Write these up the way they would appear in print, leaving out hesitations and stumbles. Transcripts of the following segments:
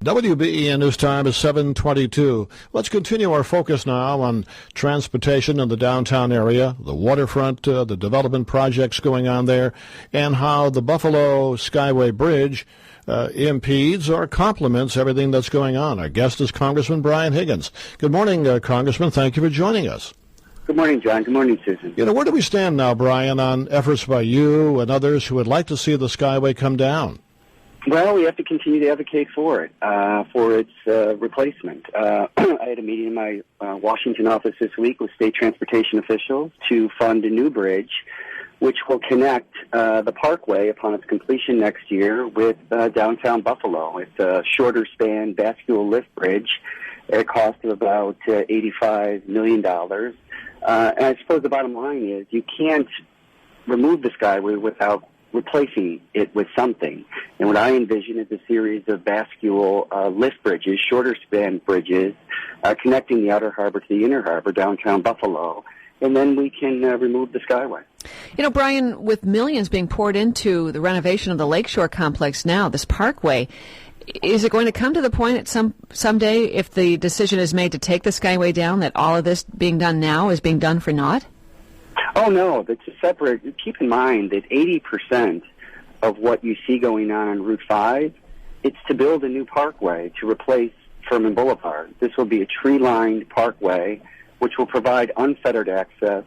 WBEN News Time is 7:22. Let's continue our focus now on transportation in the downtown area, the waterfront, the development projects going on there, and how the Buffalo Skyway Bridge impedes or complements everything that's going on. Our guest is Congressman Brian Higgins. Good morning, Congressman. Thank you for joining us. Good morning, John. Good morning, Susan. Where do we stand now, Brian, on efforts by you and others who would like to see the Skyway come down? Well, we have to continue to advocate for it, for its replacement. I had a meeting in my Washington office this week with state transportation officials to fund a new bridge, which will connect the Parkway upon its completion next year with downtown Buffalo. It's a shorter span bascule lift bridge at a cost of about $85 million. And I suppose the bottom line is you can't remove the Skyway without replacing it with something. And what I envision is a series of bascule lift bridges, shorter span bridges, connecting the outer harbor to the inner harbor, downtown Buffalo, and then we can remove the Skyway. Brian, with millions being poured into the renovation of the Lakeshore complex now, this Parkway, is it going to come to the point at someday, if the decision is made to take the Skyway down, that all of this being done now is being done for naught? Oh, no, that's a separate. Keep in mind that 80% of what you see going on Route 5, it's to build a new parkway to replace Furman Boulevard. This will be a tree-lined parkway which will provide unfettered access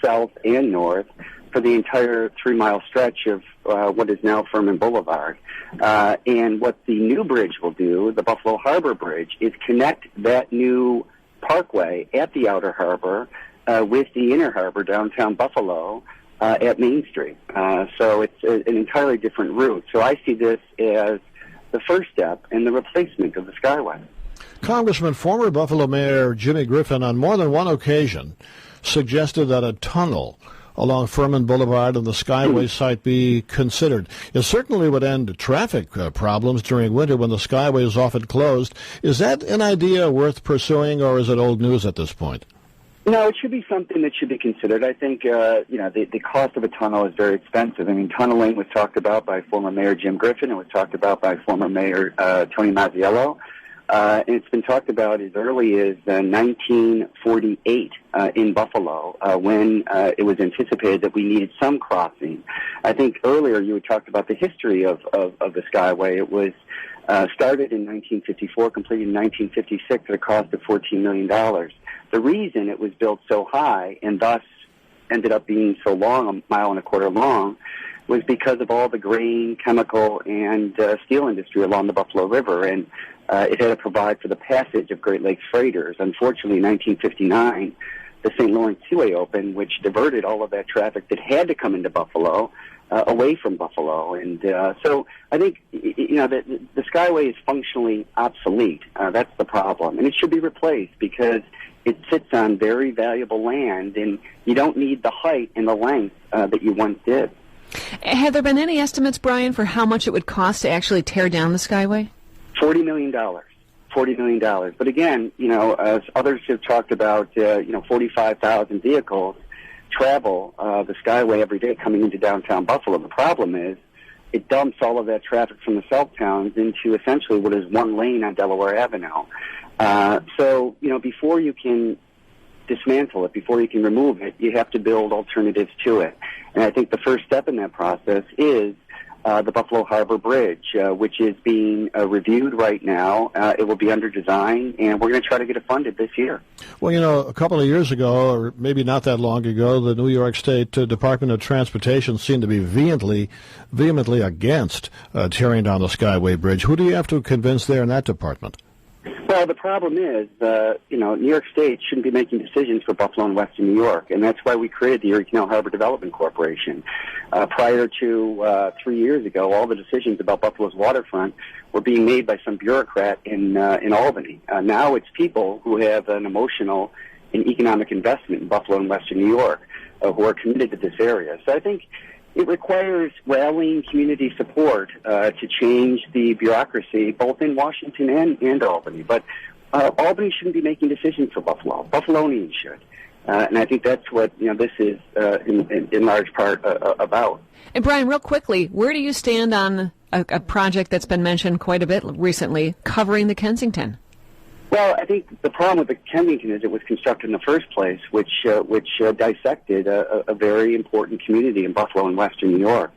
south and north for the entire 3-mile stretch of what is now Furman Boulevard. And what the new bridge will do, the Buffalo Harbor Bridge, is connect that new parkway at the outer harbor with the inner harbor, downtown Buffalo, at Main Street. So it's an entirely different route. So I see this as the first step in the replacement of the Skyway. Congressman, former Buffalo Mayor Jimmy Griffin on more than one occasion suggested that a tunnel along Furman Boulevard and the Skyway site be considered. It certainly would end traffic problems during winter when the Skyway is often closed. Is that an idea worth pursuing, or is it old news at this point? No, it should be something that should be considered. I think, the cost of a tunnel is very expensive. I mean, tunneling was talked about by former Mayor Jim Griffin. It was talked about by former Mayor Tony Mazziello. And it's been talked about as early as 1948 in Buffalo when it was anticipated that we needed some crossing. I think earlier you had talked about the history of the Skyway. It was started in 1954, completed in 1956 at a cost of $14 million. The reason it was built so high and thus ended up being so long, 1.25 miles long, was because of all the grain, chemical, and steel industry along the Buffalo River, and it had to provide for the passage of Great Lakes freighters. Unfortunately, in 1959, the St. Lawrence Seaway opened, which diverted all of that traffic that had to come into Buffalo away from Buffalo. And so I think, the Skyway is functionally obsolete. That's the problem. And it should be replaced because it sits on very valuable land, and you don't need the height and the length that you once did. Have there been any estimates, Brian, for how much it would cost to actually tear down the Skyway? $40 million. $40 million. But again, as others have talked about, 45,000 vehicles travel the Skyway every day coming into downtown Buffalo. The problem is it dumps all of that traffic from the south towns into essentially what is one lane on Delaware Avenue. So, before you can dismantle it, before you can remove it, you have to build alternatives to it. And I think the first step in that process is the Buffalo Harbor Bridge, which is being reviewed right now. It will be under design, and we're going to try to get it funded this year. Well, a couple of years ago, or maybe not that long ago, the New York State Department of Transportation seemed to be vehemently against tearing down the Skyway Bridge. Who do you have to convince there in that department? Well, the problem is, New York State shouldn't be making decisions for Buffalo and Western New York, and that's why we created the Erie Canal Harbor Development Corporation. Prior to 3 years ago, all the decisions about Buffalo's waterfront were being made by some bureaucrat in Albany. Now it's people who have an emotional and economic investment in Buffalo and Western New York who are committed to this area. So I think it requires rallying community support to change the bureaucracy, both in Washington and Albany. But Albany shouldn't be making decisions for Buffalo. Buffalonians should. And I think that's what this is in large part about. And Brian, real quickly, where do you stand on a project that's been mentioned quite a bit recently, covering the Kensington? Well, I think the problem with the Kensington is it was constructed in the first place, which dissected a very important community in Buffalo and Western New York.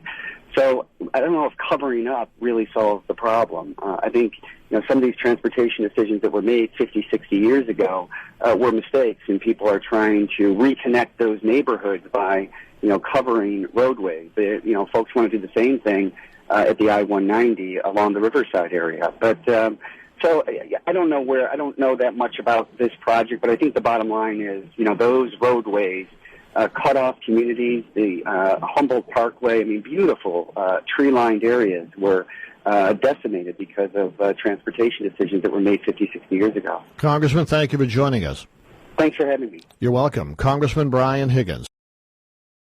So I don't know if covering up really solves the problem. I think some of these transportation decisions that were made 50, 60 years ago were mistakes, and people are trying to reconnect those neighborhoods by covering roadways. Folks want to do the same thing at the I-190 along the Riverside area, but. So I don't know that much about this project, but I think the bottom line is, those roadways cut off communities, the Humboldt Parkway, beautiful tree-lined areas were decimated because of transportation decisions that were made 50, 60 years ago. Congressman, thank you for joining us. Thanks for having me. You're welcome. Congressman Brian Higgins.